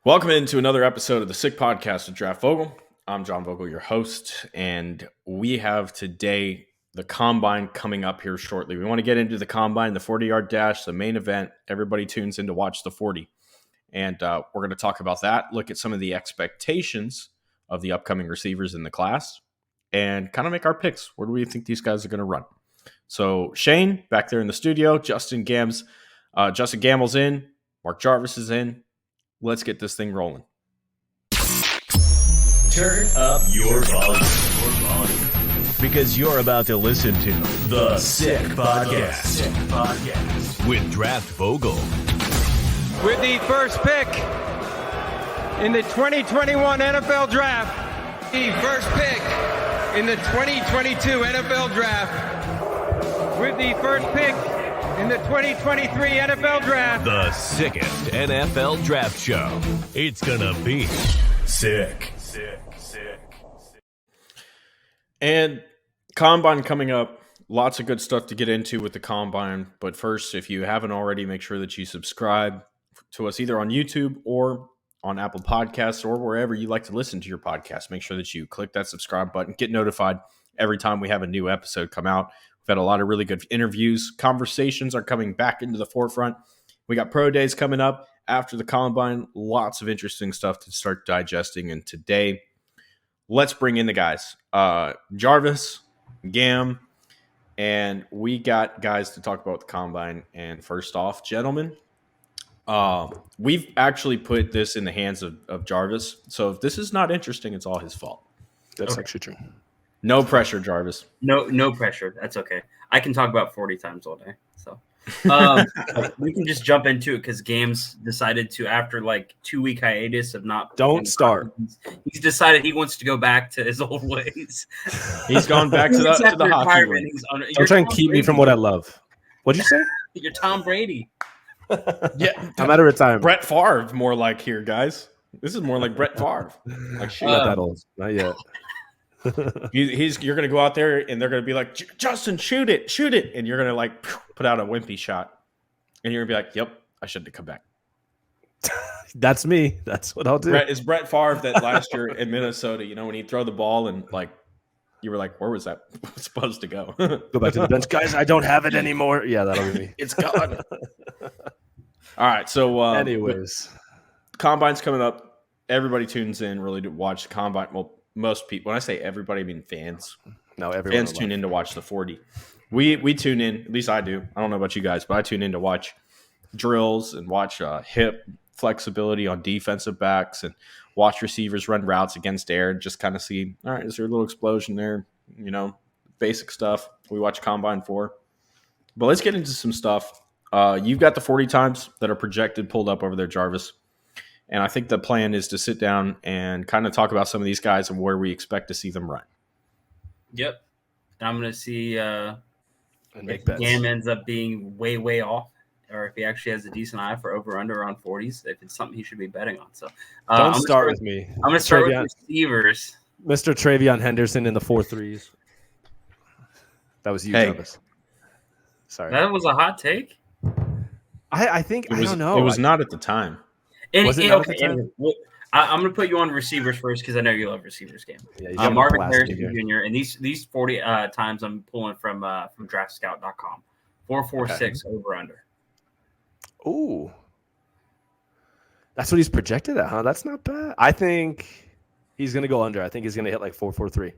Welcome into another episode of the Sick Podcast with Draft Vogel. I'm John Vogel, your host, and we have today the Combine coming up here shortly. We want to get into the Combine, the 40-yard dash, the main event. Everybody tunes in to watch the 40. And we're going to talk about that, look at some of the expectations of the upcoming receivers in the class, and kind of make our picks. Where do we think these guys are going to run? So Shane, back there in the studio, Justin Gammel's in, Mark Jarvis is in. Let's get this thing rolling. Turn up your volume. Because you're about to listen to The Sick Podcast. With Draft Vogel. With the first pick in the 2021 NFL Draft. The first pick in the 2022 NFL Draft. With the first pick in the 2023 NFL Draft. The sickest NFL draft show. It's gonna be sick. And Combine coming up. Lots of good stuff to get into with the Combine. But first, if you haven't already, make sure that you subscribe to us either on YouTube or on Apple Podcasts or wherever you like to listen to your podcast. Make sure that you click that subscribe button. Get notified every time we have a new episode come out. We've had a lot of really good interviews. Conversations are coming back into the forefront. We got pro days coming up after the Combine. Lots of interesting stuff to start digesting. And today, let's bring in the guys. Jarvis, Gam, and we got guys to talk about the Combine. And first off, gentlemen, we've actually put this in the hands of Jarvis. So if this is not interesting, it's all his fault. That's actually true. No pressure, Jarvis. No pressure. That's okay. I can talk about 40 times all day. So we can just jump into it because Games decided to, after like 2-week hiatus of not. Don't start. He's decided he wants to go back to his old ways. He's gone back to the hockey league. Don't try and keep me from what I love. What'd you say? You're Tom Brady. Yeah, I'm out of retirement. Brett Favre, more like here, guys. This is more like Brett Favre. Like shit. Not that old. Not yet. You're gonna go out there and they're gonna be like, Justin, shoot it, and you're gonna like put out a wimpy shot, and you're gonna be like, yep, I shouldn't have come back. That's me. That's what I'll do. Is Brett Favre that last year in Minnesota? You know, when he'd throw the ball and like you were like, where was that supposed to go? Go back to the bench, guys. I don't have it anymore. Yeah, that'll be me. It's gone. All right, so anyways, Combine's coming up. Everybody tunes in really to watch the Combine. Well, most people. When I say everybody, I mean fans. No, everyone. Fans tune in to watch the 40. We tune in. At least I do. I don't know about you guys, but I tune in to watch drills and watch hip flexibility on defensive backs and watch receivers run routes against air and just kind of see, all right, is there a little explosion there? You know, basic stuff we watch Combine for. But let's get into some stuff. You've got the 40 times that are projected pulled up over there, Jarvis. And I think the plan is to sit down and kind of talk about some of these guys and where we expect to see them run. Yep. I'm going to see and make if bets. Gam ends up being way off, or if he actually has a decent eye for over-under on 40s, if it's something he should be betting on. So Don't start with me. I'm going to start with receivers. Mr. Travion Henderson in the 4-3s. That was you, Travis. Sorry. That was a hot take. I think, I don't know. It was not at the time. Was it not at the time? I'm going to put you on receivers first because I know you love receivers game. Yeah, Marvin Harrison Jr. And these 40 times I'm pulling from DraftScout.com. 4.46 over under. Ooh, that's what he's projected at, huh? That's not bad. I think he's going to go under. I think he's going to hit like 4.43.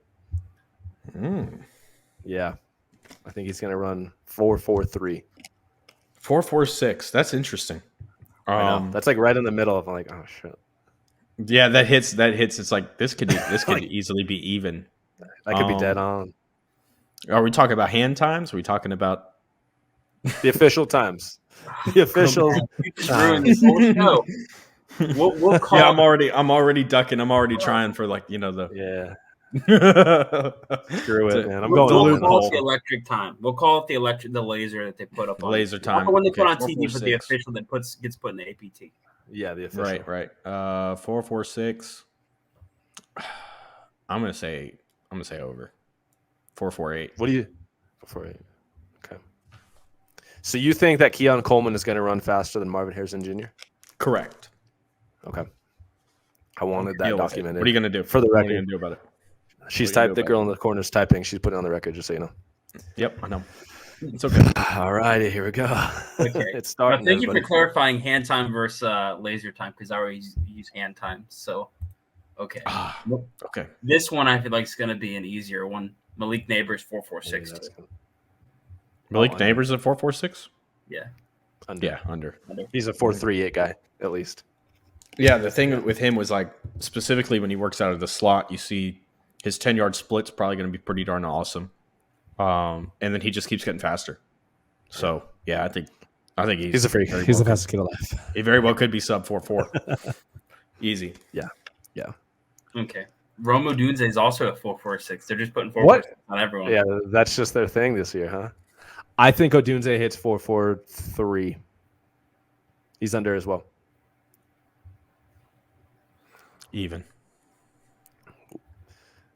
Yeah, I think he's going to run 4.43. 4.46. That's interesting. That's like right in the middle of like, oh shit. Yeah, that hits. It's like this could easily be even. That could be dead on. Are we talking about hand times? Are we talking about the official times? The official. Ruin this whole show. We'll call. Yeah, I'm already ducking. I'm already trying for like Yeah. Screw it, man. We'll call it the electric time. We'll call it the laser that they put up on laser time. When they put on TV, but the official that gets put in the APT. Yeah, the official. Right. 4.46. I'm gonna say over. 4.48. What do you? 4.48. Okay. So you think that Keon Coleman is going to run faster than Marvin Harrison Jr.? Correct. Okay. I wanted that Deal with it. documented. What are you going to do? For the What are you record. going to do about it? She's What are you typed. gonna The do girl in the corner is typing. She's putting it on the record, just so you know. Yep, I know. It's okay. All righty, here we go. Okay. It's starting. Thank you everybody. for clarifying hand time versus laser time because I always use hand time. So, okay. Okay. This one I feel like is going to be an easier one. Malik Neighbors 446. Malik under. Neighbors at 4.46? Yeah. Under. Yeah, under. He's a 4.38 guy, at least. Yeah, the thing with him was like specifically when he works out of the slot, you see his 10-yard split's probably going to be pretty darn awesome. And then he just keeps getting faster. So yeah, I think He's a freak. He's the fastest kid alive. He very well could be sub 4.4. Easy. Yeah. Okay. Romo Dunze is also at 446. They're just putting 4 What? on everyone. Yeah, that's just their thing this year, huh? I think Odunze hits 4.43. He's under as well. Even.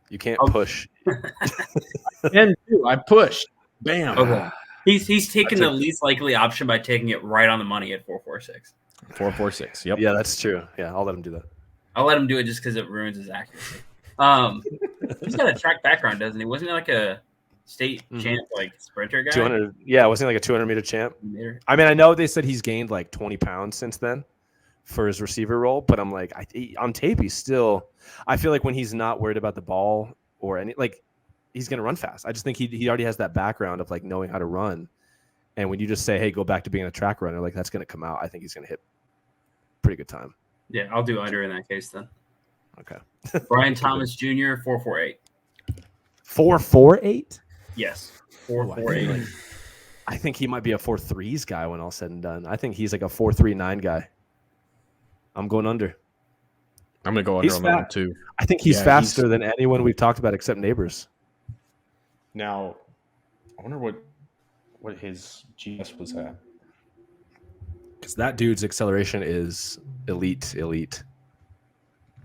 You can't push. And two, I pushed. Bam. Okay. He's taking the least likely option by taking it right on the money at 446. 4.46. Yep. Yeah, that's true. Yeah, I'll let him do that. I'll let him do it just because it ruins his accuracy. He's got a track background, doesn't he? Wasn't he like a state champ, like sprinter guy? 200. Yeah, wasn't he like a 200-meter champ? Meter? I mean, I know they said he's gained like 20 pounds since then for his receiver role, but I'm like, on tape, he's still. I feel like when he's not worried about the ball or any, like, he's going to run fast. I just think he already has that background of like knowing how to run. And when you just say, hey, go back to being a track runner, like that's going to come out. I think he's going to hit pretty good time. Yeah, I'll do under in that case then. Okay. Brian Thomas Jr. 448. 4.48? Yes, 448. I think he might be a 4.3s guy when all said and done. I think he's like a 4.39 guy. I'm going under. I'm going to go under He's on that one too. I think he's Yeah, faster than anyone we've talked about except Neighbors. Now, I wonder what his GS was at. Because that dude's acceleration is elite.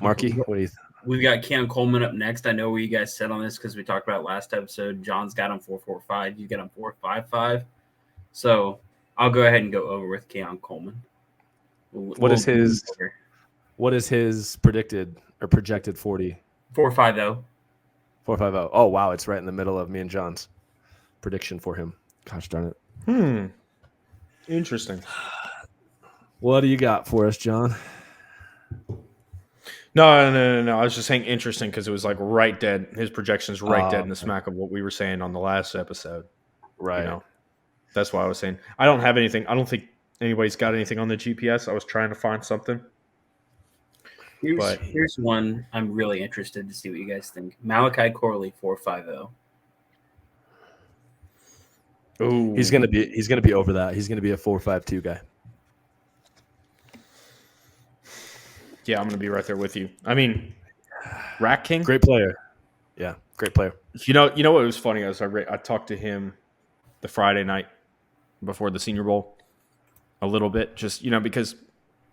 Marky, what do you think? We've got Keon Coleman up next. I know where you guys said on this because we talked about it last episode. John's got him 4.45. You got him 4.55. So I'll go ahead and go over with Keon Coleman. What is his predicted or projected 40? 4.50. 4.50. Oh, wow. It's right in the middle of me and John's prediction for him. Gosh darn it. Interesting. What do you got for us, John? No. I was just saying interesting because it was like right dead. His projection's right dead in the smack of what we were saying on the last episode. Right. You know, that's why I was saying I don't have anything. I don't think anybody's got anything on the GPS. I was trying to find something. Here's one I'm really interested to see what you guys think. Malachi Corley 4.50. Ooh. He's gonna be over that. He's gonna be a 4.52 guy. Yeah, I'm going to be right there with you. I mean, Rack King, Great player. Yeah, great player. You know what was funny is I talked to him the Friday night before the Senior Bowl a little bit, just because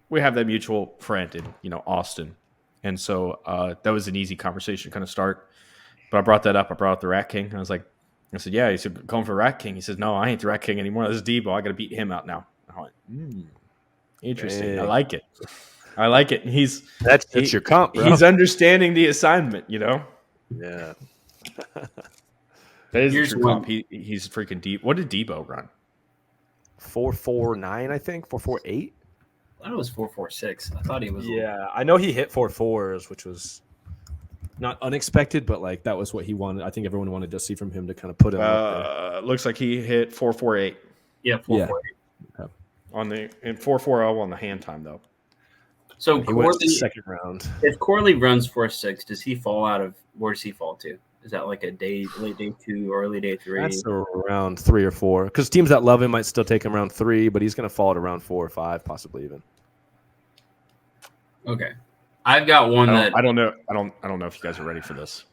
we have that mutual friend in Austin, and so that was an easy conversation to kind of start. But I brought that up. I brought up the Rat King. I said, yeah. He said, going for Rat King. He says, no, I ain't the Rat King anymore. This is Debo. I got to beat him out now. I went, interesting. Hey. I like it. And That's your comp, bro. He's understanding the assignment. Yeah. That is Here's true comp. He's freaking deep. What did Debo run? 4.49, I think. 4.48. I thought it was 4.46. I thought he was. Yeah, I know he hit 4.4s, which was not unexpected, but like that was what he wanted. I think everyone wanted to see from him to kind of put him up Looks like he hit 4.48 Yeah, 4.48. on the 4.40 on the hand time though. So there. He went to Corley, the second round. if Corley runs 4.6, does he fall out of? Where does he fall to? Is that like a late day 2, early day 3? That's around 3 or 4. Because teams that love him might still take him around 3, but he's going to fall at around 4 or 5, possibly even. Okay, I've got one I don't know. I don't know if you guys are ready for this.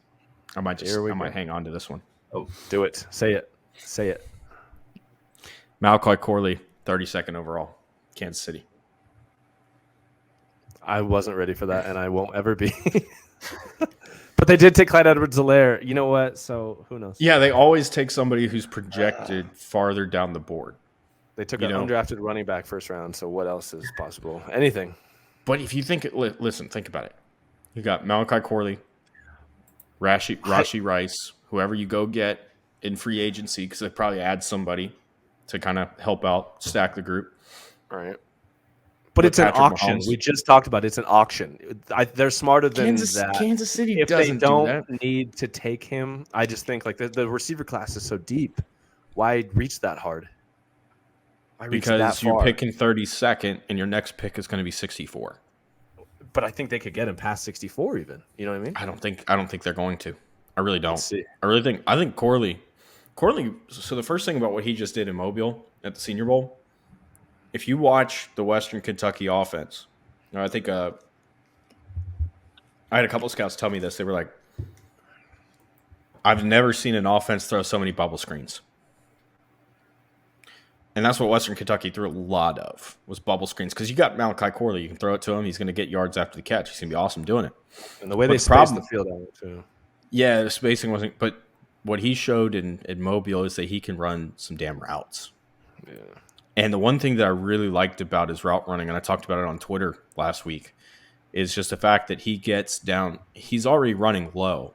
I might hang on to this one. Oh, Do it. Say it. Malachi Corley, 32nd overall, Kansas City. I wasn't ready for that, and I won't ever be. But they did take Clyde Edwards-Helaire. You know what? So who knows? Yeah, they always take somebody who's projected farther down the board. They took an undrafted running back first round, so what else is possible? Anything. But if you think listen, think about it. You got Malachi Corley, Rashi Rice, whoever you go get in free agency, because they probably add somebody to kind of help out, stack the group. All right. But With it's an Patrick auction. Mahomes. We just talked about it's an auction. They're smarter than that. Kansas City If they doesn't do don't that. need to take him, I just think like the receiver class is so deep. Why reach that hard? Why reach that Because you're far? picking 32nd, and your next pick is going to be 64. But I think they could get him past 64 even. You know what I mean? I don't think they're going to. I really don't. Let's see. I think Corley. So the first thing about what he just did in Mobile at the Senior Bowl, if you watch the Western Kentucky offense, I think I had a couple of scouts tell me this. They were like, I've never seen an offense throw so many bubble screens. And that's what Western Kentucky threw a lot of, was bubble screens. Because you got Malachi Corley. You can throw it to him. He's going to get yards after the catch. He's going to be awesome doing it. And the way But they the spaced problem- the field out too. Yeah, the spacing wasn't. But what he showed in Mobile is that he can run some damn routes. Yeah. And the one thing that I really liked about his route running, and I talked about it on Twitter last week, is just the fact that he gets down. He's already running low.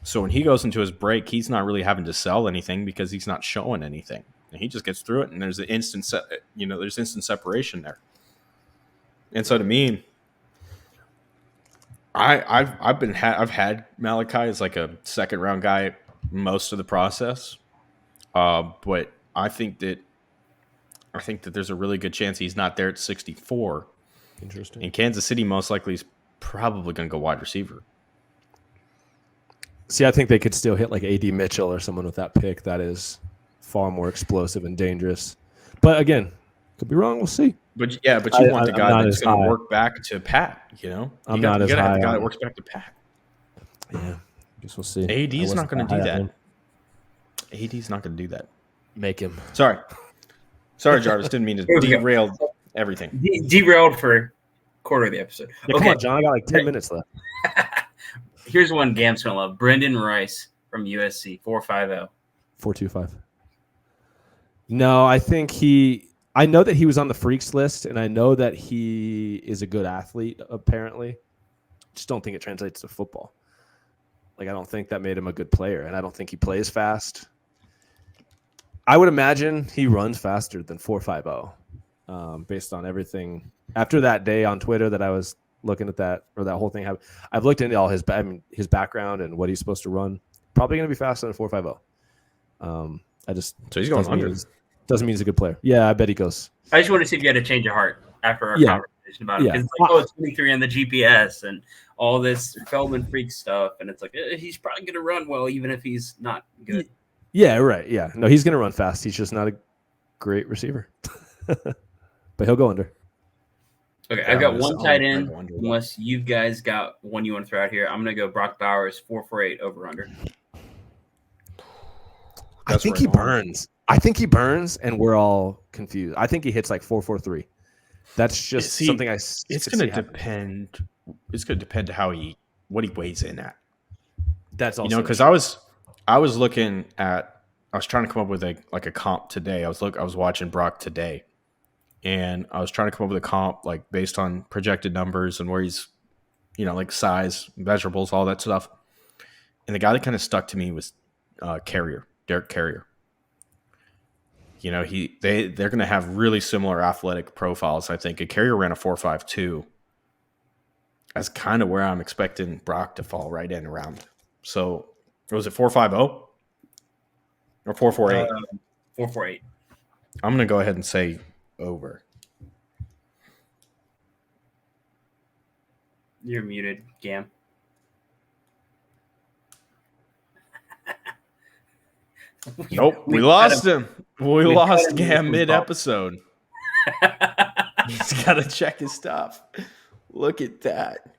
So when he goes into his break, he's not really having to sell anything because he's not showing anything. And he just gets through it, and there's an instant there's instant separation there. And so to me, I've had Malachi as like a second round guy most of the process, but I think that there's a really good chance he's not there at 64. Interesting. And Kansas City most likely is probably going to go wide receiver. See, I think they could still hit like A.D. Mitchell or someone with that pick that is far more explosive and dangerous. But again, could be wrong. We'll see. But you want the I'm guy not that's as going to high. work back to Pat. You know, I'm you not as got to have high the guy on- that works back to Pat. Yeah, guess we'll see. AD's I not wasn't going to do high on that. him. AD's not going to do that. Make him. Sorry, Jarvis. Didn't mean to Here we go. derail everything. Derailed for a quarter of the episode. Yeah, Okay, Come on, John. I got like 10 minutes left. here's one Gam's gonna love. Brendan Rice from USC, 450. 425. No, I know that he was on the freaks list, and I know that he is a good athlete, apparently. Just don't think it translates to football. Like, I don't think that made him a good player, and I don't think he plays fast. I would imagine he runs faster than 450, based on everything. After that day on Twitter that I was looking at that, or that whole thing happened, I've looked into all his background and what he's supposed to run. Probably going to be faster than 450. So he's going under. Doesn't mean he's a good player. Yeah, I bet he goes. I just want to see if you had a change of heart after our Yeah. conversation about him. Yeah. 'Cause It's like, 23 on the GPS and all this Feldman freak stuff. And it's like, he's probably going to run well, even if he's not good. Yeah, right. Yeah. No, he's going to run fast. He's just not a great receiver. But he'll go under. Okay, Yeah, I've got I'm one gonna- tight I'm end. gonna go under. Unless you guys got one you want to throw out here, I'm going to go Brock Bowers, 448 over under. I That's think right he on. burns. I think he burns, and we're all confused. I think he hits like 4.43. That's just See, something It's could going see to happen. depend. It's going to depend to what he weighs in at. That's also Because I was looking at. I was trying to come up with a comp today. I was watching Brock today, and I was trying to come up with a comp like based on projected numbers and where he's, like size, measurables, all that stuff. And the guy that kind of stuck to me was Derek Carrier. They're going to have really similar athletic profiles. I think a Carrier ran a 4.52. That's kind of where I'm expecting Brock to fall right in around. So was it 4.50 or 4.48? 448. I'm going to go ahead and say over. You're muted, Gam. Nope, we cut lost him. We we lost cut him Gam from mid-episode. He's got to check his stuff. Look at that.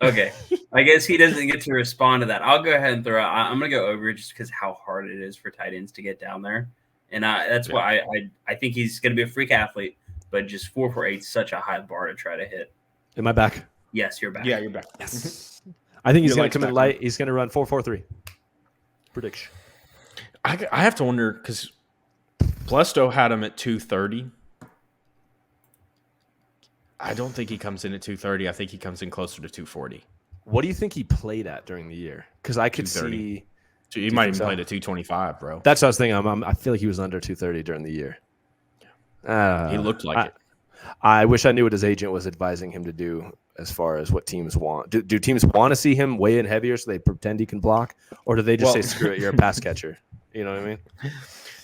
Okay, I guess he doesn't get to respond to that. I'll go ahead and throw out. I'm going to go over just because how hard it is for tight ends to get down there, and that's why I think he's going to be a freak athlete. But just 4.48 is such a high bar to try to hit. Am I back? Yes, you're back. Yeah, you're back. I think he's Your going light's to come in back on. light. He's going to run 4.43. Prediction. I have to wonder because Plesto had him at 230. I don't think he comes in at 230. I think he comes in closer to 240. What do you think he played at during the year? Because I could 230. see He might even play at 225, bro. That's what I was thinking. I feel like he was under 230 during the year. He looked like it. I wish I knew what his agent was advising him to do as far as what teams want. Do teams want to see him weigh in heavier so they pretend he can block? Or do they just say, screw it, you're a pass catcher? You know what I mean?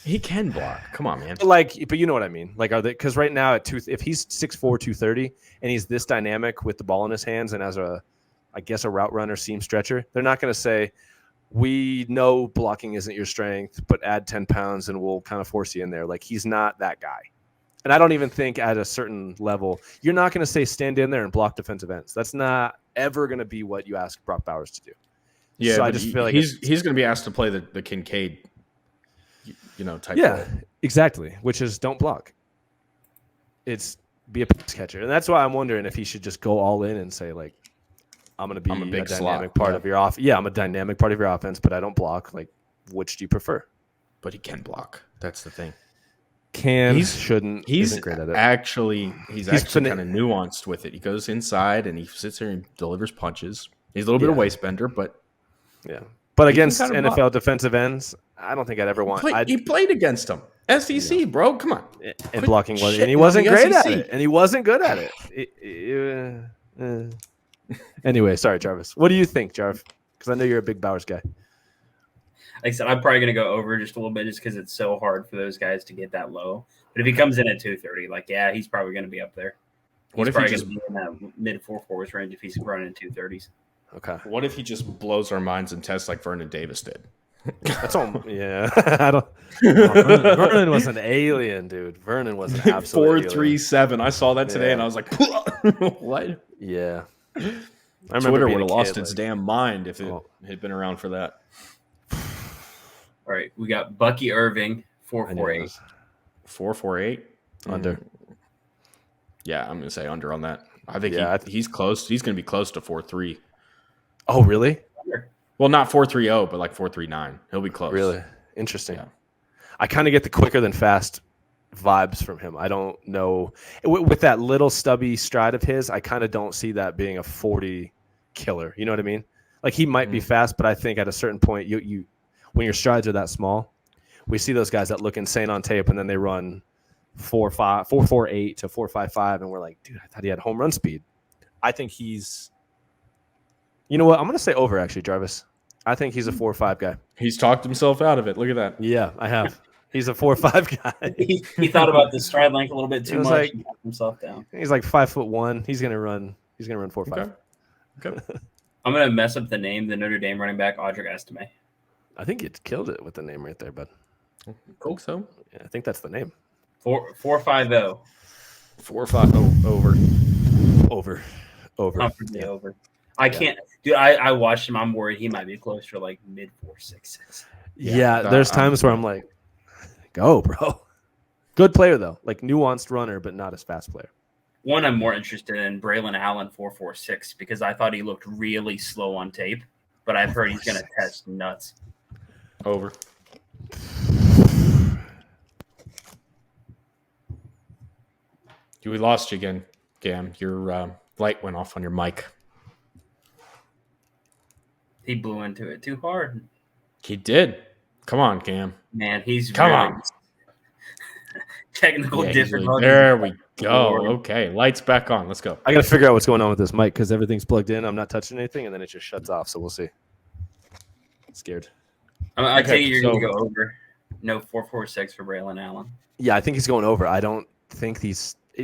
He can block. Come on, man. But you know what I mean. Like, are they? Because right now if he's 6'4", 230, and he's this dynamic with the ball in his hands, and as a route runner, seam stretcher, they're not going to say, we know blocking isn't your strength, but add 10 pounds and we'll kind of force you in there. Like, he's not that guy. And I don't even think at a certain level, you're not going to say stand in there and block defensive ends. That's not ever going to be what you ask Brock Bowers to do. Yeah, so I just feel like he's going to be asked to play the Kincaid, type. Yeah, role. exactly. Which is don't block. It's be a pass catcher, and that's why I'm wondering if he should just go all in and say, like, I'm going to be I'm a big dynamic slot. part of your offense. Yeah, I'm a dynamic part of your offense, but I don't block. Like, which do you prefer? But he can block. That's the thing. Isn't great at it. He's actually kind of nuanced with it. He goes inside and he sits there and delivers punches. He's a little bit of waist bender, but yeah. But he against can NFL block. defensive ends, I don't think I'd ever want. He played against them. SEC, bro. Come on. And blocking was, and he shitting wasn't on the great at SEC. it, and he wasn't good at it. Anyway, sorry, Jarvis. What do you think, Jarv? Because I know you're a big Bowers guy. Like I said, I'm probably going to go over just a little bit just because it's so hard for those guys to get that low. But if he comes in at 230, like, yeah, he's probably going to be up there. What if he just be in that mid 4.4s range if he's running 230s? Okay. What if he just blows our minds and tests like Vernon Davis did? That's all. Yeah. I don't. Vernon was an alien, dude. Vernon was an absolute 4.37. I saw that today and I was like, what? Yeah. I Twitter remember would have lost its damn mind if it had been around for that. All right, we got Bucky Irving, 4.48. 4.48 under. Yeah, I'm gonna say under on that. I think he's close. He's gonna be close to 4.3. Oh, really? Well, not 4.30, but like 4.39. He'll be close. Really interesting. Yeah. I kind of get the quicker than fast vibes from him. I don't know with that little stubby stride of his. I kind of don't see that being a 40 killer. You know what I mean? Like, he might be fast, but I think at a certain point, you when your strides are that small, we see those guys that look insane on tape, and then they run 4.48 to 4.55, and we're like, dude, I thought he had home run speed. I think he's. You know what? I'm going to say over, actually, Jarvis. I think he's a 4.5 guy. He's talked himself out of it. Look at that. Yeah, I have. He's a 4.5 guy. He thought about the stride length a little bit too much like, and got himself down. He's like 5'1". He's gonna run 4.5. Okay. I'm gonna mess up the name. The Notre Dame running back, Audric Estime. I think you killed it with the name right there, bud. Cool. So Yeah, I think that's the name. 4.50. 4.5 over. Comfortably over. I can't, dude. I watched him. I'm worried he might be close to like mid 4.6s. Yeah, there's times where I'm like, go, bro. Good player though, like nuanced runner, but not as fast player. One I'm more interested in, Braylon Allen 4.46, because I thought he looked really slow on tape, but I've heard he's gonna test nuts. Over. We lost you again, Gam. Your light went off on your mic. He blew into it too hard. He did. Come on, Cam. Man, he's Come really on. Technical difficulties. There we go. Okay, lights back on. Let's go. I got to figure out what's going on with this mic because everything's plugged in. I'm not touching anything, and then it just shuts off. So we'll see. Scared. I tell you, you're going to go over. No 4.46 for Braylon Allen. Yeah, I think he's going over. I don't think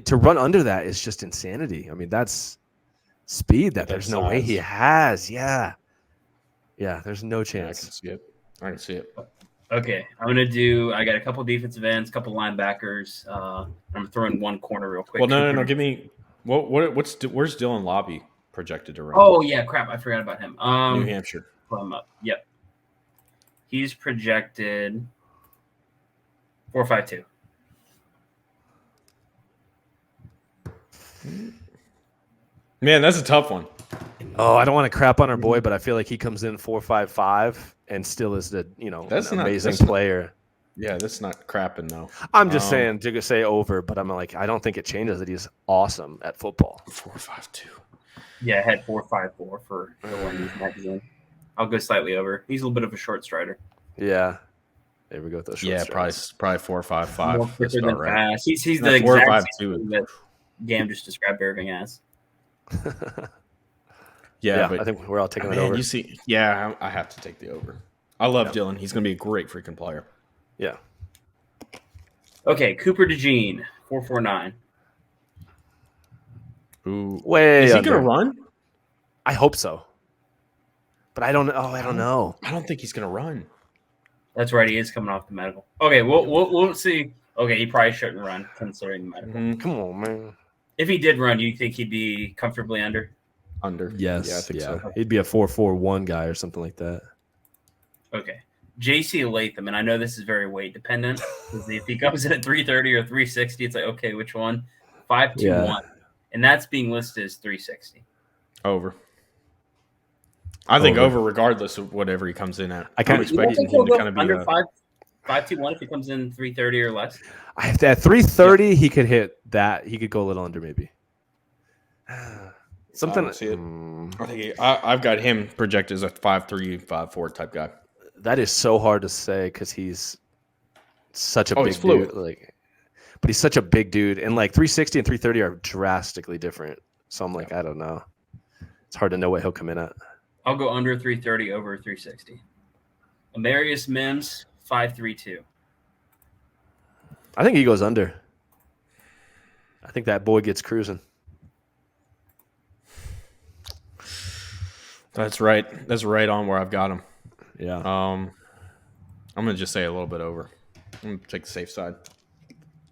to run under that is just insanity. I mean, that's speed that there's no way he has. Yeah, there's no chance. Yeah, I can see it. Okay, I got a couple defensive ends, couple linebackers. I'm throwing one corner real quick. Well, no. Give me where's Dylan Lobby projected to run? Oh yeah, crap! I forgot about him. New Hampshire. Pull him up. Yep, he's projected 4.52. Man, that's a tough one. Oh, I don't want to crap on our boy, but I feel like he comes in 4.55 and still is an amazing player. Yeah, this is not crapping though. I'm just saying to say over, but I'm like, I don't think it changes that he's awesome at football. 4.52. Yeah, I had 4.54 for the Wendy's magazine. I'll go slightly over. He's a little bit of a short strider. Yeah. There we go with those short strides. Probably 4.55. More quicker than right. fast. He's No, the exact 4.52. same that Gam just described Irving as. Yeah, I think we're all taking that man, over. you see, I have to take the over. I love Dylan. He's going to be a great freaking player. Yeah. Okay, Cooper DeJean, 4.49. Ooh, Way is he under. going to run? I hope so. But I don't know. I don't know. I don't think he's going to run. That's right. He is coming off the medical. Okay, we'll see. Okay, he probably shouldn't run considering the medical. Mm-hmm. Come on, man. If he did run, do you think he'd be comfortably under? Under. Yes. Yeah, I think so. He'd be a 4.41 guy or something like that. Okay. JC Latham, and I know this is very weight dependent. If he comes in at 330 or 360, it's like, okay, which one? 521. And that's being listed as 360. Over. I think Over. over regardless of whatever he comes in at. I kind I'm of expecting he'll him to go kind of be under 521 if he comes in 330 or less. At 330, he could hit that. He could go a little under maybe. Something. I don't see it. I think I've got him projected as a 5'3", 5'4" type guy. That is so hard to say because he's such a Oh, big he's fluid. dude. But he's such a big dude, and 360 and 330 are drastically different. So I'm like, I don't know. It's hard to know what he'll come in at. I'll go under 330, over 360. Amarius Mims, 5'32". I think he goes under. I think that boy gets cruising. That's right. That's right on where I've got him. Yeah. I'm gonna just say a little bit over. I'm gonna take the safe side.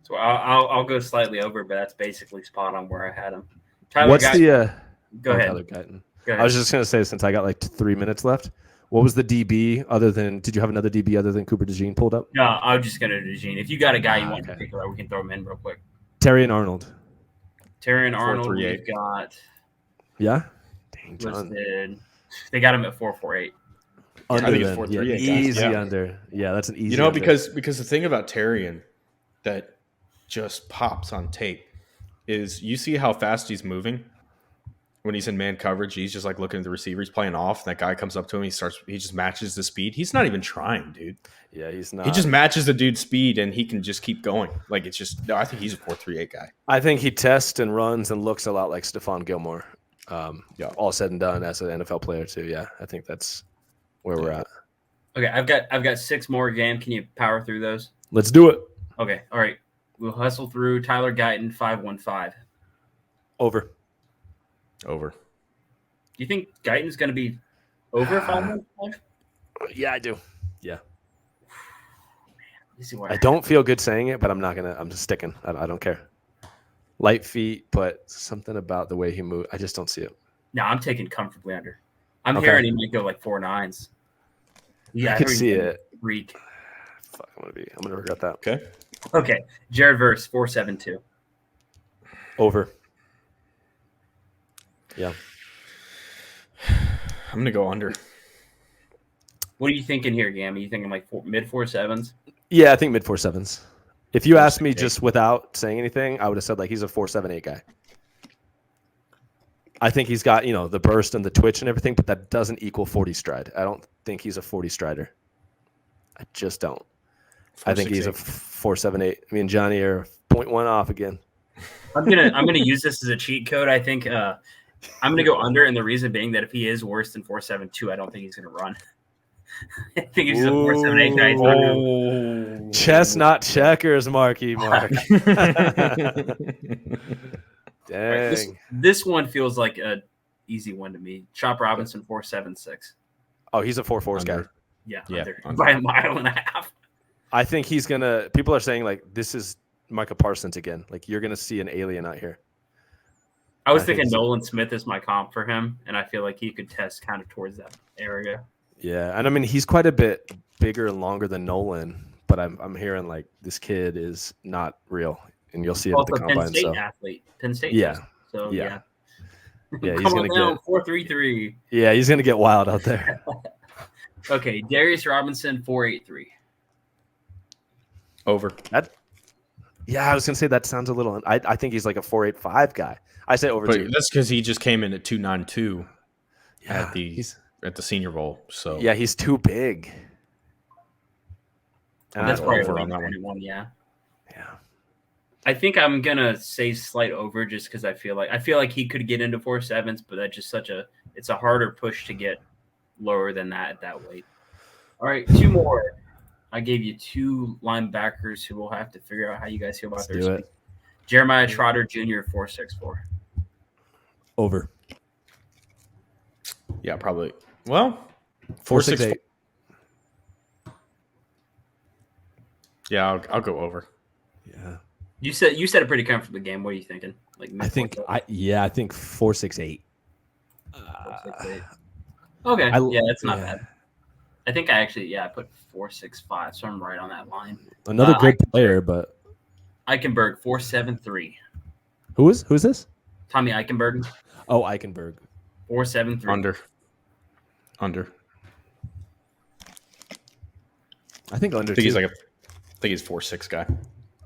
So I'll go slightly over, but that's basically spot on where I had him. Tyler What's Guyton, the go ahead. Tyler Guyton. Go ahead. I was just gonna say, since I got 3 minutes left, what was the DB other than? Did you have another DB other than Cooper DeJean pulled up? No, I'm just going to do Gene. If you got a guy you want in Okay. particular, we can throw him in real quick. Terry and Arnold. Terry and Arnold, 4.38. we've got Yeah. Dang, John. listed. They got him at 4.48. Under I think it's then. 4.38, Yeah, guys. easy Yeah. under. Yeah, that's an easy. You know, under. because the thing about Terrian that just pops on tape is you see how fast he's moving when he's in man coverage. He's just looking at the receiver. He's playing off. That guy comes up to him. He just matches the speed. He's not even trying, dude. Yeah, he's not. He just matches the dude's speed and he can just keep going. It's just, no, I think he's a 4.38 guy. I think he tests and runs and looks a lot like Stephon Gilmore. All said and done as an NFL player too. Yeah, I think that's where we're at. Okay, I've got 6 more again. Can you power through those? Let's do it. Okay, all right. We'll hustle through. Tyler Guyton, 5.15. Over. Over. Do you think Guyton's going to be over 5.15? Yeah, I do. Yeah. Let me see why. I don't feel good saying it, but I'm not gonna. I'm just sticking. I don't care. Light feet, but something about the way he moved, I just don't see it. No, I'm taking comfortably under. I'm Okay. hearing he might go 4.9s. Yeah, I could heard see he's it. Freak. Fuck, I'm gonna regret that. Okay. Okay, Jared Verse, 4.72. Over. Yeah. I'm going to go under. What are you thinking here, Gam? Are you thinking mid 4.7s? Yeah, I think mid 4.7s. If you asked me just without saying anything, I would have said he's a 4.78 guy. I think he's got the burst and the twitch and everything, but that doesn't equal 40 stride. I don't think he's a 40 strider. I just don't. I think he's a 4.78. I mean, Johnny are 0.1 off again. I'm gonna use this as a cheat code. I think I'm gonna go under, and the reason being that if he is worse than 4.72, I don't think he's gonna run. I think he's a 4.78 guy. He's not gonna- Chestnut checkers, Marky Mark. Right, Dang. this one feels like a easy one to me. Chop Robinson, 4.76. Oh, he's a 4.4 guy. Under. Yeah, Yeah, under, under. by a mile and a half. I think he's gonna. People are saying this is Micah Parsons again. You're gonna see an alien out here. I was I think thinking so. Nolan Smith is my comp for him, and I feel like he could test kind of towards that area. Yeah, and I mean he's quite a bit bigger and longer than Nolan, but I'm hearing this kid is not real, and you'll see it at Also, the Penn combine. State So athlete. Penn State. Yeah. test. So Yeah. yeah. yeah, he's Come gonna on down, get 4.33. yeah he's gonna get wild out there. Okay, Darius Robinson, 4.83. Over. Yeah, I was gonna say that sounds a little. I think he's like a 4.85 guy. I say over But two. that's because he just came in at 292 Yeah, at the Senior Bowl. So yeah, he's too big. And That's I'd probably over a on that one. granted one. Yeah. yeah. I think I'm gonna say slight over just because I feel like he could get into 4.7s, but that's just it's a harder push to get lower than that at that weight. All right, two more. I gave you two linebackers who will have to figure out how you guys feel about Let's their do speed. it. Jeremiah Trotter Jr. 4.64. Over. Yeah, probably. Well, 4.68. Yeah, I'll go over. Yeah. You said it pretty comfortably. Game. What are you thinking? Like I think 4.68. 4.68. Okay, yeah, that's not bad. I think I put 4.65, so I'm right on that line. Another good player, but Eichenberg 4.73. who's this? Tommy Eichenberg Oh, Eichenberg. 4.73. Under. I think under. I think he's 4.6 guy.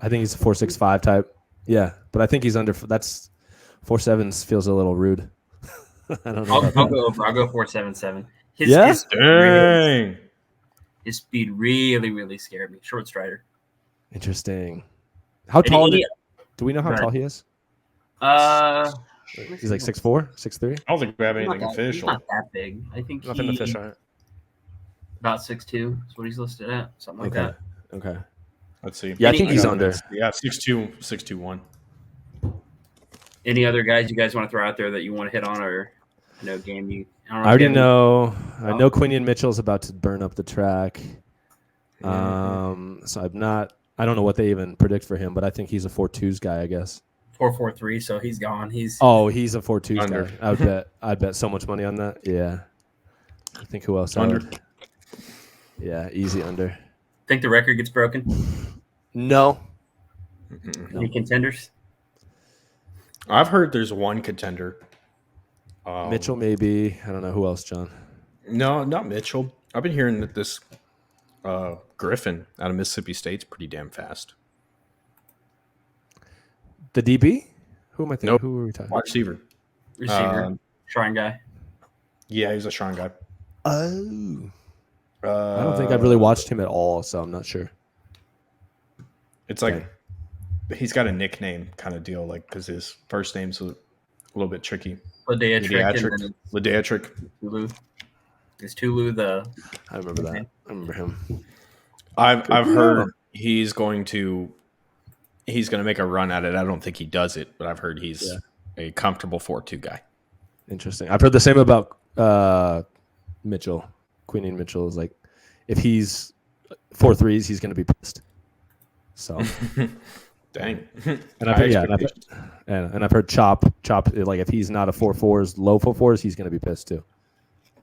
I think he's a 4.65 type. Yeah, but I think he's under. That's 4.7 feels a little rude. I don't know. I'll go over. I'll go 4.77. Dang. His speed really, really scared me. Short strider. Interesting. How tall? Do we know how tall he is? He's like 6'4", 6'3". I don't think we have anything official. He's not that big. I think Nothing official. Right? About 6'2" is what he's listed at. Something like that. Okay. Let's see. Yeah, I think he's under. Yeah, 6'2", 6'2", 1. Any other guys you guys want to throw out there that you want to hit on, or game you? I already know. I know Quinion Mitchell's about to burn up the track. So I'm not. I don't know what they even predict for him, but I think he's a 4.2s guy. I guess 4.43. So he's gone. He's a 4.2s guy. I'd bet so much money on that. Yeah. I think who else? Under. Yeah, easy under. Think the record gets broken? No. Any contenders? I've heard there's one contender. Mitchell, maybe. I don't know who else, John. No, not Mitchell. I've been hearing that this Griffin out of Mississippi State's pretty damn fast. The DB? Who am I thinking? Nope. Who are we talking? Wide receiver. Shrine guy. Yeah, he's a Shrine guy. Oh. I don't think I've really watched him at all, so I'm not sure. It's like he's got a nickname kind of deal, like because his first name's a little bit tricky. Ladeatric. Tulu. Is Tulu the? I remember that. I remember him. I've heard he's going to make a run at it. I don't think he does it, but I've heard he's a comfortable 4.2 guy. Interesting. I've heard the same about Mitchell. Quinion Mitchell is like, if he's 4.3s, he's going to be pissed. So, dang. And I've heard Chop like if he's not a 4.4s, low 4.4s, he's going to be pissed too.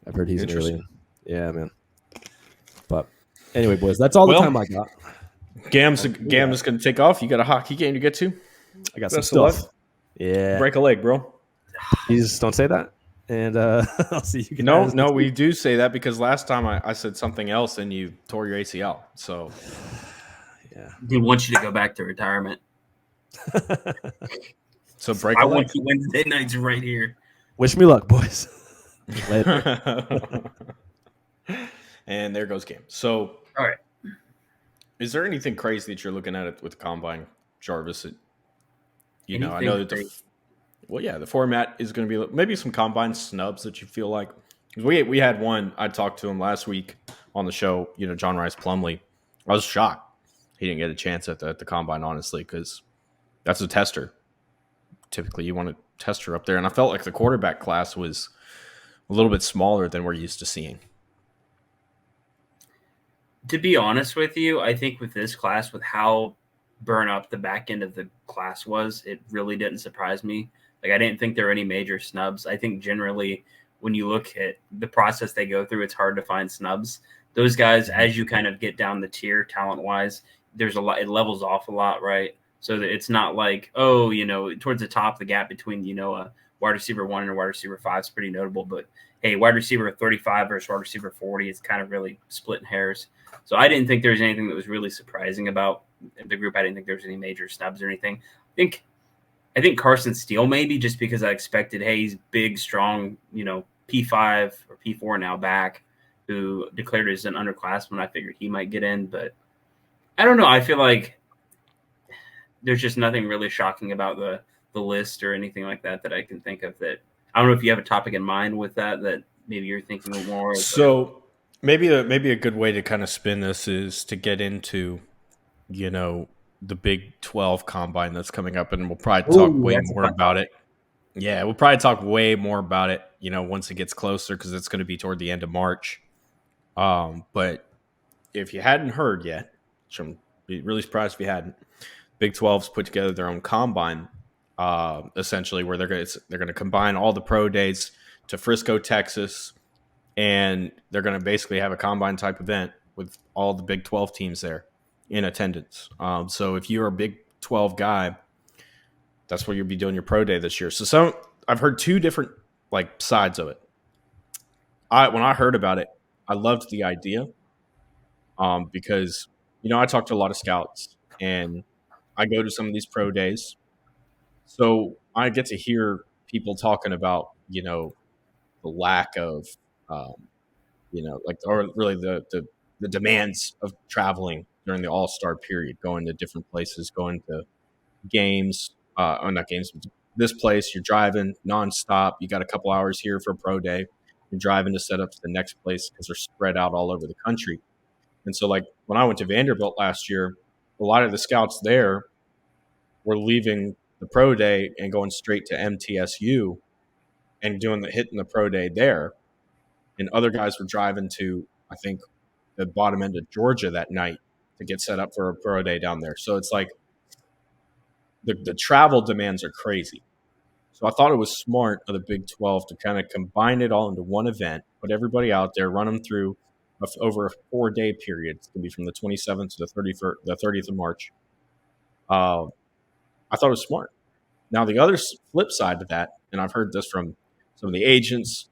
I've heard he's an alien. Yeah, man. But anyway, boys, that's all the time I got. Gam's going to take off. You got a hockey game to get to? I got some stuff. Yeah. Break a leg, bro. Please don't say that. And I'll see you guys. No, we do say that because last time I said something else and you tore your ACL. So, yeah. They want you to go back to retirement. So break a leg. I want you Wednesday nights right here. Wish me luck, boys. Later. And there goes Game. So, all right. Is there anything crazy that you're looking at it with the Combine, Jarvis? I know that the format is going to be maybe some Combine snubs that you feel like. We had one. I talked to him last week on the show. John Rice Plumlee. I was shocked he didn't get a chance at the Combine, honestly, because that's a tester. Typically, you want a tester up there, and I felt like the quarterback class was a little bit smaller than we're used to seeing. To be honest with you, I think with this class, with how burn up the back end of the class was, it really didn't surprise me. Like, I didn't think there were any major snubs. I think generally when you look at the process they go through, it's hard to find snubs. Those guys, as you kind of get down the tier talent-wise, there's a lot, it levels off a lot, right? So that it's not like, towards the top, the gap between, a wide receiver 1 and a wide receiver 5 is pretty notable. But, hey, wide receiver 35 versus wide receiver 40 is kind of really splitting hairs. So I didn't think there was anything that was really surprising about the group, I didn't think there was any major snubs or anything. I think Carson Steele maybe, just because I expected, hey, he's big, strong, P5 or P4 now back, who declared as an underclassman. I figured he might get in, but I don't know. I feel like there's just nothing really shocking about the list or anything like that I can think of. That I don't know if you have a topic in mind with that maybe you're thinking more. So maybe a good way to kind of spin this is to get into, the Big 12 combine that's coming up, and we'll probably talk way That's a more fun about topic. it. Yeah, we'll probably talk way more about it, once it gets closer, because it's going to be toward the end of March. But if you hadn't heard yet, which I'm be really surprised if you hadn't, Big 12's put together their own combine, essentially, where they're going to combine all the pro days to Frisco, Texas, and they're going to basically have a combine type event with all the Big 12 teams there in attendance. So if you're a Big 12 guy, that's where you'll be doing your pro day this year. So I've heard two different sides of it. When I heard about it, I loved the idea, because I talk to a lot of scouts and I go to some of these pro days, so I get to hear people talking about the lack of um, or really the demands of traveling during the All-Star period, going to different places, going to games, or not games, but this place, you're driving nonstop. You got a couple hours here for a pro day. You're driving to set up to the next place because they're spread out all over the country. And so, when I went to Vanderbilt last year, a lot of the scouts there were leaving the pro day and going straight to MTSU and hitting the pro day there. And other guys were driving to, I think, the bottom end of Georgia that night to get set up for a pro day down there. So it's like the travel demands are crazy. So I thought it was smart of the Big 12 to kind of combine it all into one event, put everybody out there, run them through over a 4-day period. It's going to be from the 27th to the 30th of March. I thought it was smart. Now, the other flip side to that, and I've heard this from some of the agents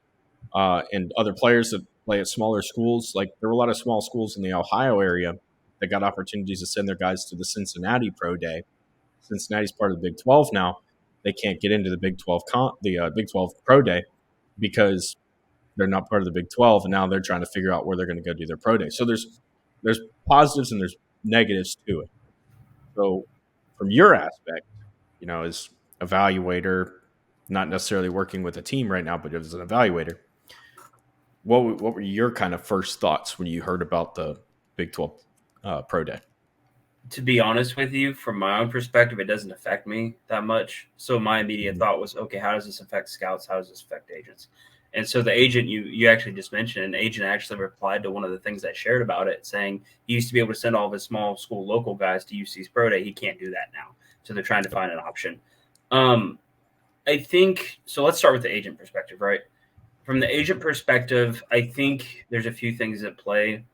and other players that play at smaller schools, there were a lot of small schools in the Ohio area that got opportunities to send their guys to the Cincinnati Pro Day. Cincinnati's part of the Big 12 now. They can't get into the Big 12 Big 12 Pro Day because they're not part of the Big 12, and now they're trying to figure out where they're going to go do their pro day. So there's positives and there's negatives to it. So from your aspect, as evaluator, not necessarily working with a team right now, but as an evaluator, what were your kind of first thoughts when you heard about the Big 12 Pro Day? To be honest with you, from my own perspective, it doesn't affect me that much. So my immediate thought was, okay, how does this affect scouts? How does this affect agents? And so the agent you actually just mentioned, an agent actually replied to one of the things I shared about it, saying he used to be able to send all of his small school local guys to UC's Pro Day. He can't do that now. So they're trying to find an option. I think, so let's start with the agent perspective, right? From the agent perspective, I think there's a few things at play.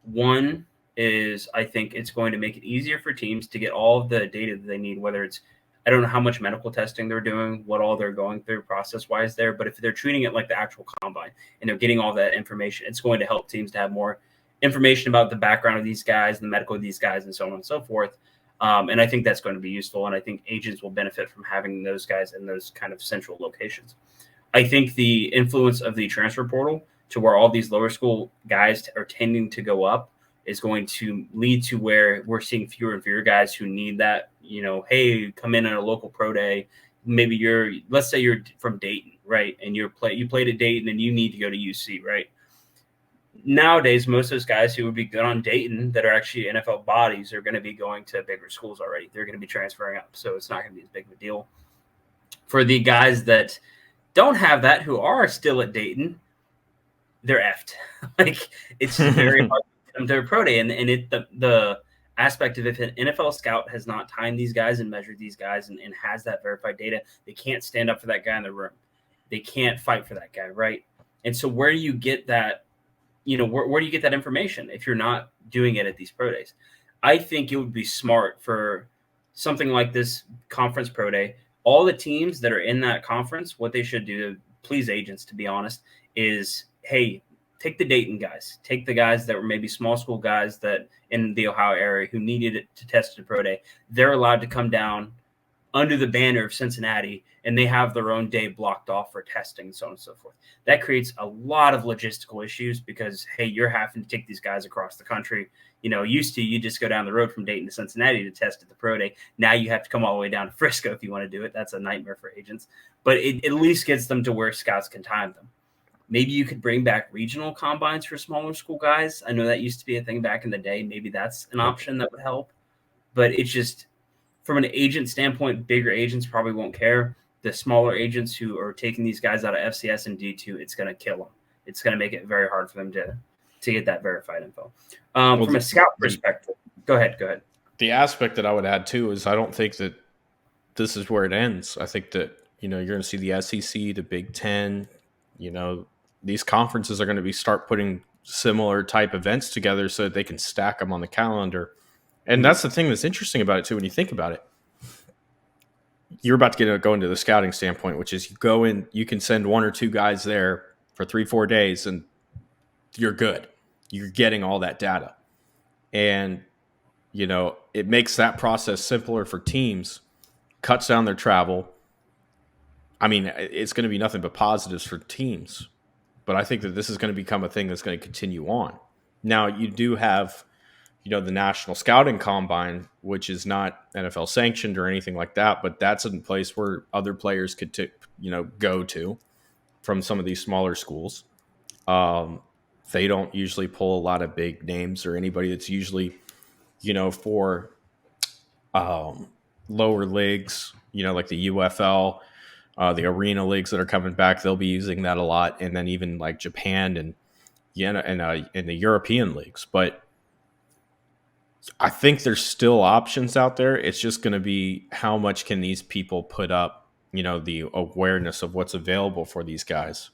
One is I think it's going to make it easier for teams to get all of the data that they need, whether it's, I don't know how much medical testing they're doing, what all they're going through process-wise there, but if they're treating it like the actual combine and they're getting all that information, it's going to help teams to have more information about the background of these guys, the medical of these guys, and so on and so forth. And I think that's going to be useful, and I think agents will benefit from having those guys in those kind of central locations. I think the influence of the transfer portal to where all these lower school guys are tending to go up is going to lead to where we're seeing fewer and fewer guys who need that, hey, come in on a local pro day. Maybe let's say you're from Dayton, right? And you played at Dayton and you need to go to UC, right? Nowadays, most of those guys who would be good on Dayton that are actually NFL bodies are going to be going to bigger schools already. They're going to be transferring up. So it's not going to be as big of a deal. For the guys that don't have that, who are still at Dayton, they're effed. It's very hard to come to a pro day. And the aspect of if an NFL scout has not timed these guys and measured these guys and has that verified data, they can't stand up for that guy in the room. They can't fight for that guy, right? And so where do you get that? Where do you get that information if you're not doing it at these pro days? I think it would be smart for something like this conference pro day. All the teams that are in that conference, what they should do to please agents, to be honest, is, hey, take the Dayton guys, take the guys that were maybe small school guys that in the Ohio area who needed it to test at a pro day. They're allowed to come down under the banner of Cincinnati, and they have their own day blocked off for testing and so on and so forth. That creates a lot of logistical issues because, hey, you're having to take these guys across the country. Used to, you just go down the road from Dayton to Cincinnati to test at the pro day. Now you have to come all the way down to Frisco if you want to do it. That's a nightmare for agents. But it at least gets them to where scouts can time them. Maybe you could bring back regional combines for smaller school guys. I know that used to be a thing back in the day. Maybe that's an option that would help. But it's just, from an agent standpoint, bigger agents probably won't care. The smaller agents who are taking these guys out of FCS and D2, it's going to kill them. It's going to make it very hard for them to get that verified info. From a scout perspective, go ahead. The aspect that I would add too is I don't think that this is where it ends. I think that, you're going to see the SEC, the Big Ten, these conferences are going to start putting similar type events together so that they can stack them on the calendar. And that's the thing that's interesting about it too when you think about it. You're about to go into the scouting standpoint, which is you go in, you can send 1 or 2 guys there for 3-4 days and you're good. You're getting all that data. And, it makes that process simpler for teams, cuts down their travel. I mean, it's going to be nothing but positives for teams. But I think that this is going to become a thing that's going to continue on. Now, you do have, the National Scouting Combine, which is not NFL sanctioned or anything like that, but that's a place where other players could, go to from some of these smaller schools. They don't usually pull a lot of big names or anybody that's usually, for lower leagues, like the UFL, the arena leagues that are coming back. They'll be using that a lot. And then even like Japan and the European leagues. But I think there's still options out there. It's just going to be how much can these people put up, the awareness of what's available for these guys.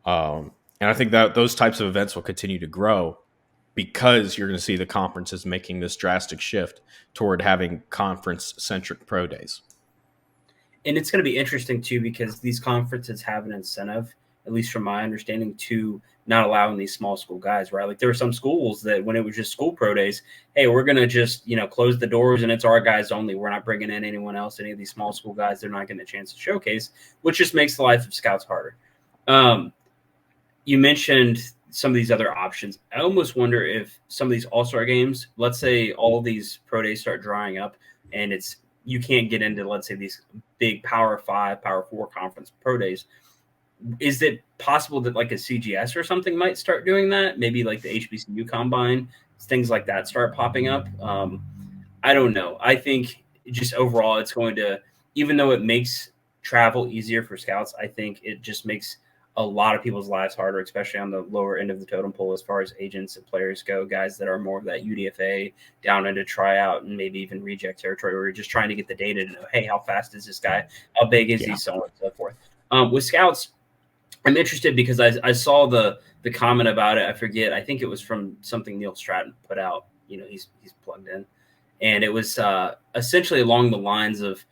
And I think that those types of events will continue to grow because you're going to see the conferences making this drastic shift toward having conference-centric pro days. And it's going to be interesting, too, because these conferences have an incentive, at least from my understanding, to not allowing these small school guys, right? Like there were some schools that when it was just school pro days, hey, we're going to just, close the doors and it's our guys only. We're not bringing in anyone else, any of these small school guys. They're not getting a chance to showcase, which just makes the life of scouts harder. You mentioned some of these other options. I almost wonder if some of these all-star games, let's say all these pro days start drying up and you can't get into, let's say, these big Power 5, Power 4 conference pro days. Is it possible that like a CGS or something might start doing that? Maybe like the HBCU combine, things like that start popping up. I don't know. I think just overall it's going to, even though it makes travel easier for scouts, I think it just makes a lot of people's lives harder, especially on the lower end of the totem pole as far as agents and players go, guys that are more of that UDFA down into tryout and maybe even reject territory where you're just trying to get the data to know, hey, how fast is this guy? How big is he? So on and so forth. With scouts, I'm interested because I saw the comment about it. I forget. I think it was from something Neil Stratton put out. He's plugged in. And it was essentially along the lines of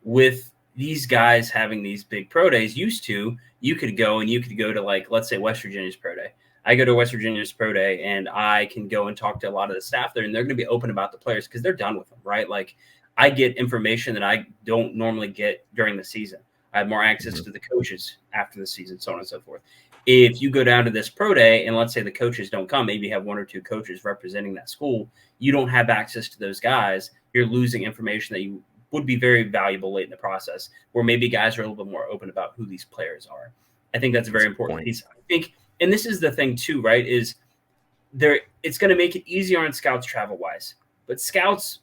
with these guys having these big pro days you could go to like, let's say West Virginia's pro day. I go to West Virginia's pro day and I can go and talk to a lot of the staff there and they're going to be open about the players because they're done with them, right? Like I get information that I don't normally get during the season. I have more access to the coaches after the season, so on and so forth. If you go down to this pro day and let's say the coaches don't come, maybe you have 1 or 2 coaches representing that school, you don't have access to those guys. You're losing information that you would be very valuable late in the process, where maybe guys are a little bit more open about who these players are. I think that's a very important piece. I think, and this is the thing too, right, is it's going to make it easier on scouts travel-wise. But scouts,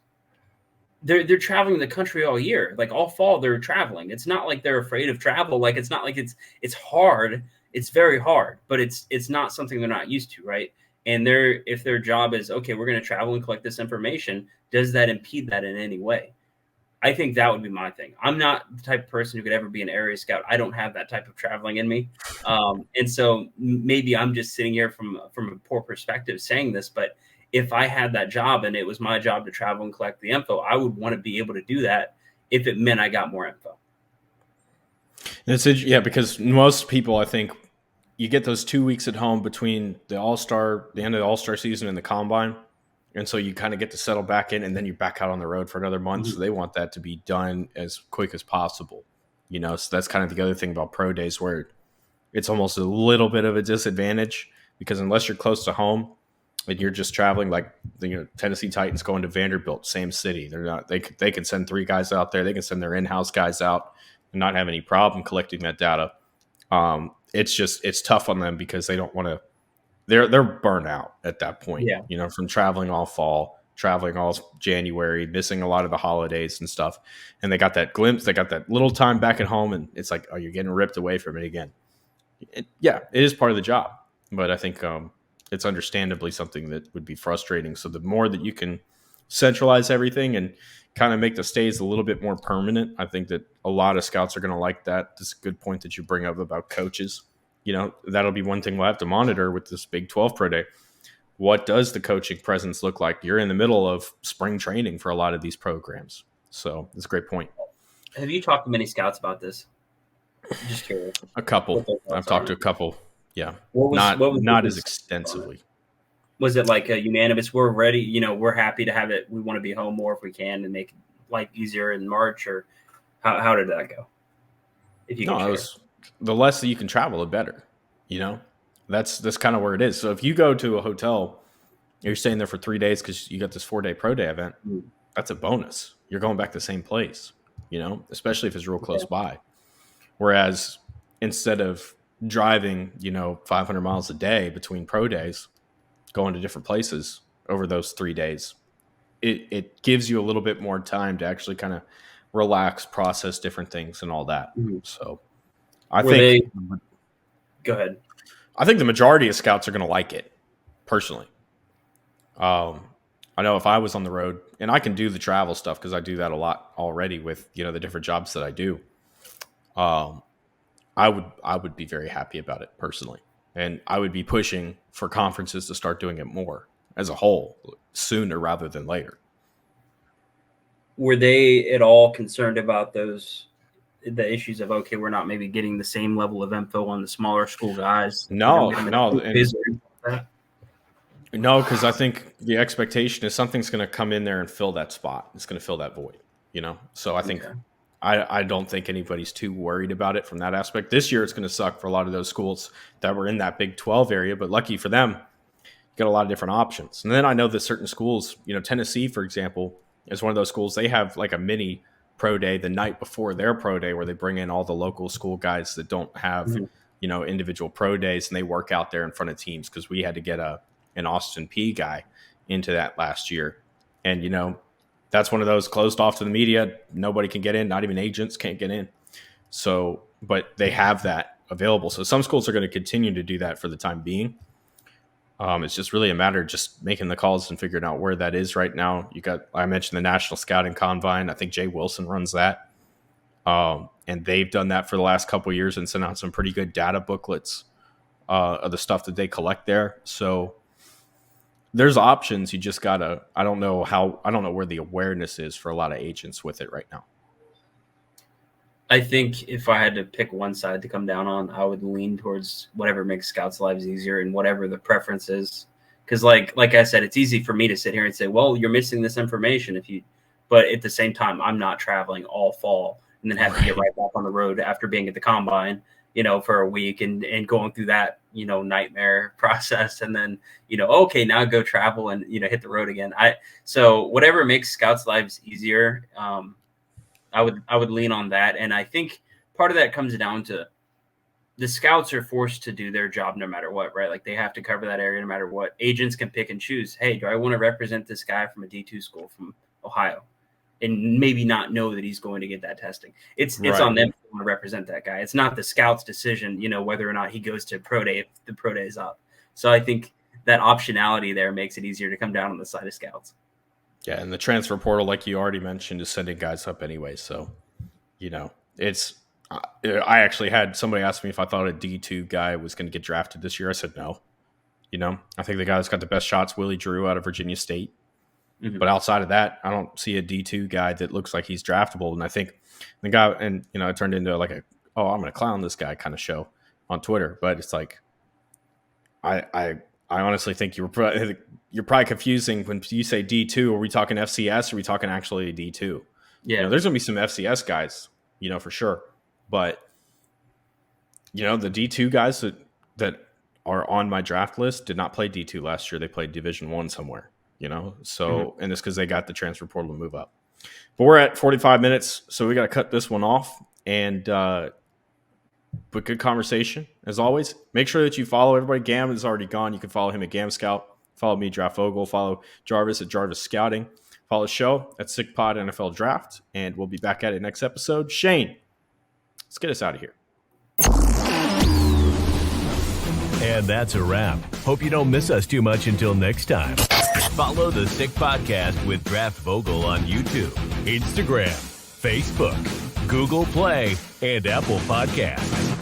they're traveling the country all year. Like all fall, they're traveling. It's not like they're afraid of travel. Like it's not like it's hard. It's very hard, but it's not something they're not used to, right? And if their job is, okay, we're going to travel and collect this information, does that impede that in any way? I think that would be my thing. I'm not the type of person who could ever be an area scout. I don't have that type of traveling in me. And so maybe I'm just sitting here from a poor perspective saying this, but if I had that job and it was my job to travel and collect the info, I would want to be able to do that if it meant I got more info. Because most people, I think, you get those 2 weeks at home between the end of the All-Star season and the combine. And so you kind of get to settle back in, and then you're back out on the road for another month. So they want that to be done as quick as possible. So that's kind of the other thing about pro days, where it's almost a little bit of a disadvantage, because unless you're close to home and you're just traveling, like the Tennessee Titans going to Vanderbilt, same city, they can send 3 guys out there. They can send their in-house guys out and not have any problem collecting that data. It's tough on them because they don't want to. They're burnt out at that point. From traveling all fall, traveling all January, missing a lot of the holidays and stuff. And they got that glimpse. They got that little time back at home, and it's like, oh, you're getting ripped away from it again. It is part of the job, but I think it's understandably something that would be frustrating. So the more that you can centralize everything and kind of make the stays a little bit more permanent, I think that a lot of scouts are going to like that. This is a good point that you bring up about coaches. That'll be one thing we'll have to monitor with this Big 12 Pro Day. What does the coaching presence look like? You're in the middle of spring training for a lot of these programs. So it's a great point. Have you talked to many scouts about this? Just curious. A couple. I've talked to a couple. Yeah. Not as extensively. Was it like a unanimous, we're ready, we're happy to have it, we want to be home more if we can and make life easier in March, or how did that go? If you can share. The less that you can travel, the better. That's kind of where it is. So if you go to a hotel, you're staying there for 3 days because you got this 4-day pro day event. That's a bonus. You're going back to the same place, especially if it's real close by. Whereas instead of driving, 500 miles a day between pro days, going to different places over those 3 days, it gives you a little bit more time to actually kind of relax, process different things and all that. So go ahead. I think the majority of scouts are going to like it, personally. I know if I was on the road, and I can do the travel stuff because I do that a lot already with the different jobs that I do. I would be very happy about it personally, and I would be pushing for conferences to start doing it more as a whole sooner rather than later. Were they at all concerned about the issues of, okay, we're not maybe getting the same level of info on the smaller school guys? No, because I think the expectation is something's going to come in there and fill that spot. It's going to fill that void, So I think I don't think anybody's too worried about it from that aspect. This year, it's going to suck for a lot of those schools that were in that Big 12 area, but lucky for them, you got a lot of different options. And then I know that certain schools, Tennessee, for example, is one of those schools. They have like a mini pro day the night before their pro day where they bring in all the local school guys that don't have, individual pro days, and they work out there in front of teams, because we had to get an Austin P guy into that last year. And, that's one of those closed off to the media. Nobody can get in. Not even agents can't get in. So, but they have that available. So some schools are going to continue to do that for the time being. It's just really a matter of just making the calls and figuring out where that is right now. I mentioned the National Scouting Combine. I think Jay Wilson runs that. And they've done that for the last couple of years and sent out some pretty good data booklets of the stuff that they collect there. So there's options. You just gotta, I don't know where the awareness is for a lot of agents with it right now. I think if I had to pick one side to come down on, I would lean towards whatever makes scouts' lives easier and whatever the preference is. Because like I said, it's easy for me to sit here and say, well, you're missing this information but at the same time, I'm not traveling all fall and then have to get right back on the road after being at the combine, for a week and going through that, nightmare process. And then, okay, now go travel and, hit the road again. So whatever makes scouts' lives easier, I would lean on that. And I think part of that comes down to the scouts are forced to do their job no matter what, right? Like they have to cover that area no matter what. Agents can pick and choose. Hey, do I want to represent this guy from a D2 school from Ohio? And maybe not know that he's going to get that testing. It's on them to want to represent that guy. It's not the scout's decision, whether or not he goes to pro day if the pro day is up. So I think that optionality there makes it easier to come down on the side of scouts. Yeah, and the transfer portal, like you already mentioned, is sending guys up anyway. So, it's I actually had somebody ask me if I thought a D2 guy was going to get drafted this year. I said no. I think the guy that's got the best shots, Willie Drew out of Virginia State. Mm-hmm. But outside of that, I don't see a D2 guy that looks like he's draftable. And I think the guy, and it turned into like I'm going to clown this guy kind of show on Twitter, but it's like I honestly think you're probably confusing when you say D2. Are we talking FCS? Or are we talking actually D2? Yeah, There's gonna be some FCS guys, for sure, but the D2 guys that are on my draft list did not play D2 last year. They played Division 1 somewhere, so and it's because they got the transfer portal to move up. But we're at 45 minutes, so we got to cut this one off. And but good conversation as always. Make sure that you follow everybody. Gam is already gone. You can follow him at Gam Scout. Follow me, Draft Vogel. Follow Jarvis at Jarvis Scouting. Follow the show at Sick Pod NFL Draft, and we'll be back at it next episode. Shane, let's get us out of here. And that's a wrap. Hope you don't miss us too much until next time. Follow the Sick Podcast with Draft Vogel on YouTube, Instagram, Facebook, Google Play, and Apple Podcasts.